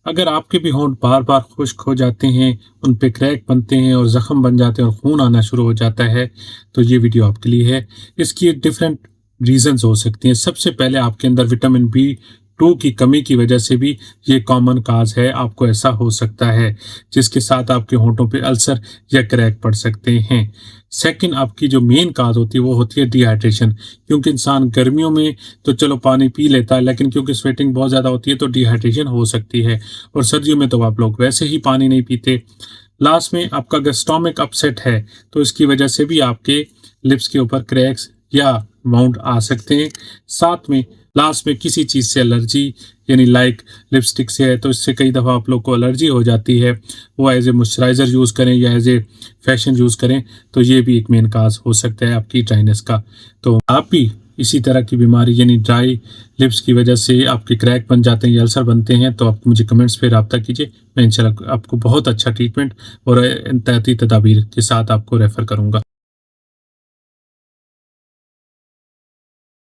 अगर आपके भी होंठ बार-बार खुश्क हो जाते हैं, उन पे क्रैक बनते हैं और ज़ख्म बन जाते हैं और खून आना शुरू हो जाता है, तो ये वीडियो आपके लिए है। इसकी डिफरेंट रीज़न्स हो सकती हैं। सबसे पहले आपके अंदर विटामिन बी 2 की कमी की वजह से भी ये कॉमन काज है, आपको ऐसा हो सकता है, जिसके साथ आपके होंठों पे अल्सर या क्रैक पड़ सकते हैं। सेकंड, आपकी जो मेन काज होती है वो होती है डिहाइड्रेशन, क्योंकि इंसान गर्मियों में तो चलो पानी पी लेता है, लेकिन क्योंकि स्वेटिंग बहुत ज़्यादा होती है तो डिहाइड्रेशन हो सकती है, और सर्दियों में तो आप लोग वैसे ही पानी नहीं पीते। लास्ट में आपका अगर स्टोमक अपसेट है तो इसकी वजह से भी आपके लिप्स के ऊपर क्रैक्स या माउंट आ सकते हैं। साथ में लास्ट में किसी चीज़ से एलर्जी, यानी लाइक लिपस्टिक से है तो इससे कई दफ़ा आप लोग को एलर्जी हो जाती है, वो एज ए मॉइस्चराइज़र यूज़ करें या एज ए फैशन यूज़ करें तो ये भी एक मेन काज हो सकता है आपकी ड्राइनेस का। तो आप भी इसी तरह की बीमारी यानी ड्राई लिप्स की वजह से आपके क्रैक बन जाते हैं या अल्सर बनते हैं तो आप मुझे कमेंट्स पे रब्ता कीजिए। मैं इंशाल्लाह आपको बहुत अच्छा ट्रीटमेंट और एहतियाती तदाबीर के साथ आपको रेफ़र करूँगा।